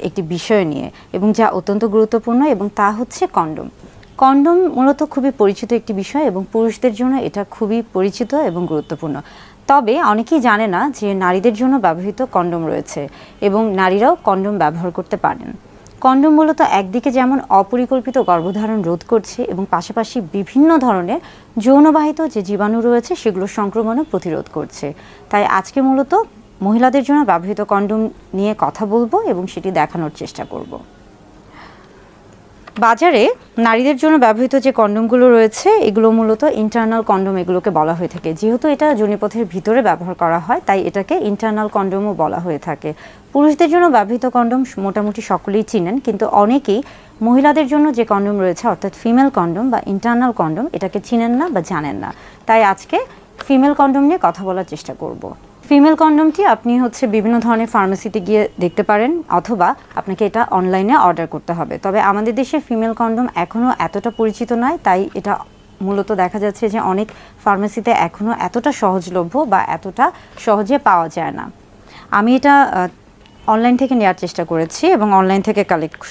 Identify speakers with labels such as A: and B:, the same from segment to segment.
A: একটি বিষয় নিয়ে এবং যা অত্যন্ত গুরুত্বপূর্ণ এবং তা হচ্ছে কন্ডোম। কন্ডোম মূলত খুবই পরিচিত একটি বিষয় এবং পুরুষদের জন্য এটা খুবই পরিচিত এবং গুরুত্বপূর্ণ। তবে অনেকেই জানে না যে নারীদের জন্য ব্যবহৃত কন্ডোম রয়েছে এবং নারীরাও কন্ডোম ব্যবহার করতে পারেন। কন্ডোম মূলত একদিকে যেমন অপরিকল্পিত গর্ভধারণ রোধ করছে এবং পাশাপাশি বিভিন্ন ধরনের যৌনবাহিত যে জীবাণু রয়েছে সেগুলোর সংক্রমণও প্রতিরোধ করছে। তাই আজকে মূলত মহিলাদের জন্য ব্যবহৃত কন্ডোম নিয়ে কথা বলবো এবং সেটি দেখানোর চেষ্টা করব। বাজারে নারীদের জন্য ব্যবহৃত যে কন্ডোমগুলো রয়েছে এগুলো মূলত ইন্টারনাল কন্ডোম এগুলোকে বলা হয়ে থাকে। যেহেতু এটা যোনিপথের ভিতরে ব্যবহার করা হয় তাই এটাকে ইন্টারনাল কন্ডোমও বলা হয়ে থাকে। পুরুষদের জন্য ব্যবহৃত কন্ডোম মোটামুটি সকলেই চিনেন, কিন্তু অনেকেই মহিলাদের জন্য যে কন্ডোম রয়েছে অর্থাৎ ফিমেল কন্ডোম বা ইন্টারনাল কন্ডোম এটাকে চিনেন না বা জানেন না। তাই আজকে ফিমেল কন্ডোম নিয়ে কথা বলার চেষ্টা করব। ফিমেল কন্ডোমটি আপনি বিভিন্ন ধরনের ফার্মেসিতে গিয়ে দেখতে পারেন অথবা আপনাকে এটা অনলাইনে অর্ডার করতে হবে। তবে আমাদের দেশে ফিমেল কন্ডোম এখনও এতটা পরিচিত নয়, তাই এটা মূলত দেখা যাচ্ছে যে অনেক ফার্মেসিতে এখনও এতটা সহজলভ্য বা এতটা সহজে পাওয়া যায় না। আমি এটা অনলাইন থেকে নেওয়ার চেষ্টা করেছি এবং অনলাইন থেকে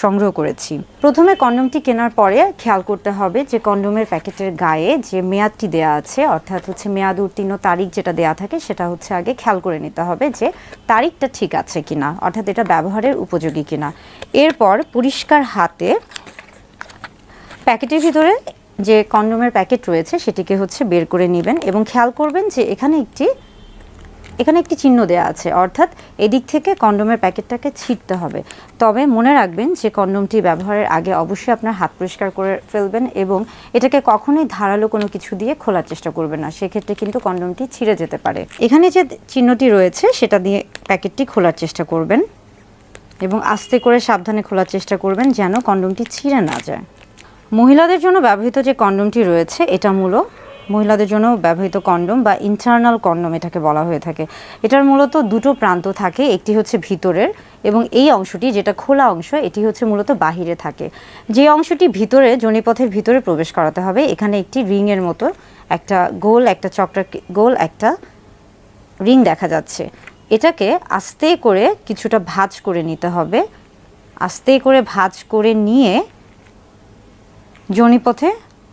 A: সংগ্রহ করেছি। প্রথমে কন্ডোমটি কেনার পরে খেয়াল করতে হবে যে কন্ডোমের প্যাকেটের গায়ে যে মেয়াদটি দেয়া আছে অর্থাৎ মেয়াদ উত্তীর্ণ তারিখ যেটা দেয়া থাকে সেটা আগে খেয়াল করে নিতে হবে যে তারিখটা ঠিক আছে কিনা, অর্থাৎ এটা ব্যবহারের উপযোগী কিনা। এরপর পরিষ্কার হাতে প্যাকেটের ভিতরে যে কন্ডোমের প্যাকেট রয়েছে সেটিকে বের করে নেবেন এবং খেয়াল করবেন যে এখানে একটি চিহ্ন দেওয়া আছে, অর্থাৎ এদিক থেকে কন্ডোমের প্যাকেটটাকে ছিঁড়তে হবে। তবে মনে রাখবেন যে কন্ডোমটি ব্যবহারের আগে অবশ্যই আপনার হাত পরিষ্কার করে ফেলবেন এবং এটাকে কখনোই ধারালো কোনো কিছু দিয়ে খোলার চেষ্টা করবেন না, সেক্ষেত্রে কিন্তু কন্ডোমটি ছিঁড়ে যেতে পারে। এখানে যে চিহ্নটি রয়েছে সেটা দিয়ে প্যাকেটটি খোলার চেষ্টা করবেন এবং আস্তে করে সাবধানে খোলার চেষ্টা করবেন যেন কন্ডোমটি ছিঁড়ে না যায়। মহিলাদের জন্য ব্যবহৃত যে কন্ডোমটি রয়েছে এটা মহিলাদের জন্য ব্যবহৃত কন্ডোম বা ইন্টারনাল কন্ডোম এটাকে বলা হয়ে থাকে। এটার মূলত দুটো প্রান্ত থাকে, একটি ভিতরের এবং এই অংশটি যেটা খোলা অংশ এটি মূলত বাহিরে থাকে। যে অংশটি ভিতরে যোনিপথের ভিতরে প্রবেশ করাতে হবে এখানে একটি রিংয়ের মতো একটা গোল একটা রিং দেখা যাচ্ছে। এটাকে আস্তে করে কিছুটা ভাঁজ করে নিতে হবে। আস্তে করে ভাঁজ করে নিয়ে যোনিপথে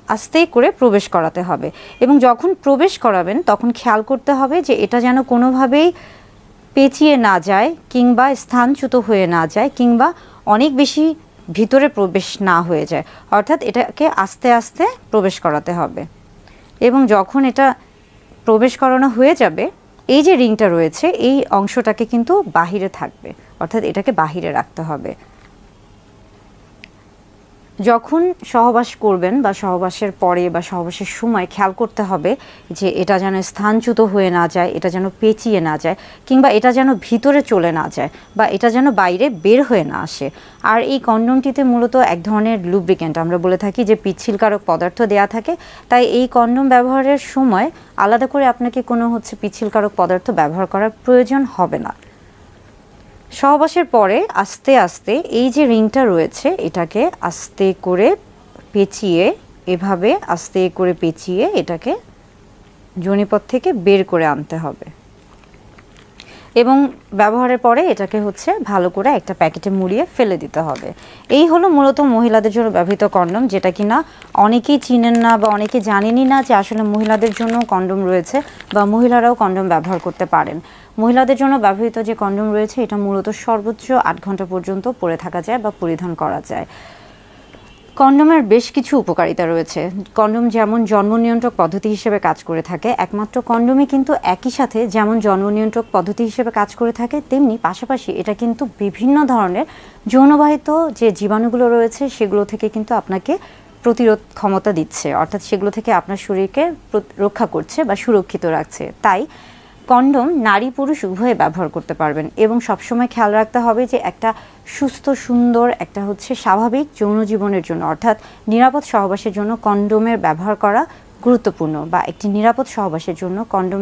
A: আস্তে করে প্রবেশ করাতে হবে এবং যখন প্রবেশ করাবেন তখন খেয়াল করতে হবে যে এটা যেন কোনোভাবেই পেঁচিয়ে না যায় কিংবা স্থানচ্যুত হয়ে না যায় কিংবা অনেক বেশি ভিতরে প্রবেশ না হয়ে যায়, অর্থাৎ এটাকে আস্তে আস্তে প্রবেশ করাতে হবে। এবং যখন এটা প্রবেশ করানো হয়ে যাবে এই যে রিংটা রয়েছে এই অংশটাকে কিন্তু বাহিরে থাকবে, অর্থাৎ এটাকে বাহিরে রাখতে হবে। যখন সহবাস করবেন বা সহবাসের পরে বা সহবাসের সময় খেয়াল করতে হবে যে এটা যেন স্থানচ্যুত হয়ে না যায়, এটা যেন পেঁচিয়ে না যায় কিংবা এটা যেন ভিতরে চলে না যায় বা এটা যেন বাইরে বের হয়ে না আসে। আর এই কন্ডোমটিতে মূলত এক ধরনের লুব্রিক্যান্ট আমরা বলে থাকি যে পিচ্ছিলকারক পদার্থ দেয়া থাকে, তাই এই কন্ডোম ব্যবহারের সময় আলাদা করে আপনাকে কোনো পিচ্ছিলকারক পদার্থ ব্যবহার করার প্রয়োজন হবে না। সহবাসের পরে আস্তে আস্তে এই যে রিংটা রয়েছে এটাকে আস্তে করে পেঁচিয়ে এভাবে আস্তে করে পেঁচিয়ে এটাকে যোনিপথ থেকে বের করে আনতে হবে এবং ব্যবহারের পরে এটাকে ভালো করে একটা প্যাকেটে মুড়িয়ে ফেলে দিতে হবে। এই হলো মূলত মহিলাদের জন্য ব্যবহৃত কন্ডোম, যেটা কিনা অনেকেই চিনেন না বা অনেকে জানেনই না যে আসলে মহিলাদের জন্য কন্ডোম রয়েছে বা মহিলারাও কন্ডোম ব্যবহার করতে পারেন। মহিলাদের জন্য ব্যবহৃত যে কন্ডোম রয়েছে এটা মূলত সর্বোচ্চ 8 ঘন্টা পর্যন্ত পরে থাকা যায় বা পরিধান করা যায়। কন্ডোমের বেশ কিছু উপকারিতা রয়েছে। কন্ডোম যেমন জন্ম নিয়ন্ত্রক পদ্ধতি হিসেবে কাজ করে থাকে, একমাত্র কন্ডোমই কিন্তু একই সাথে যেমন জন্ম নিয়ন্ত্রক পদ্ধতি হিসেবে কাজ করে থাকে তেমনি পাশাপাশি এটা কিন্তু বিভিন্ন ধরনের যৌনবাহিত যে জীবাণুগুলো রয়েছে সেগুলো থেকে কিন্তু আপনাকে প্রতিরোধ ক্ষমতা দিচ্ছে, অর্থাৎ সেগুলো থেকে আপনার শরীরকে রক্ষা করছে বা সুরক্ষিত রাখছে। তাই কন্ডোম নারী পুরুষ উভয়ে ব্যবহার করতে পারবেন এবং সবসময় খেয়াল রাখতে হবে যে একটা সুস্থ সুন্দর একটা স্বাভাবিক যৌন জীবনের জন্য অর্থাৎ নিরাপদ সহবাসের জন্য কন্ডোমের ব্যবহার করা গুরুত্বপূর্ণ বা একটি নিরাপদ সহবাসের জন্য কন্ডোম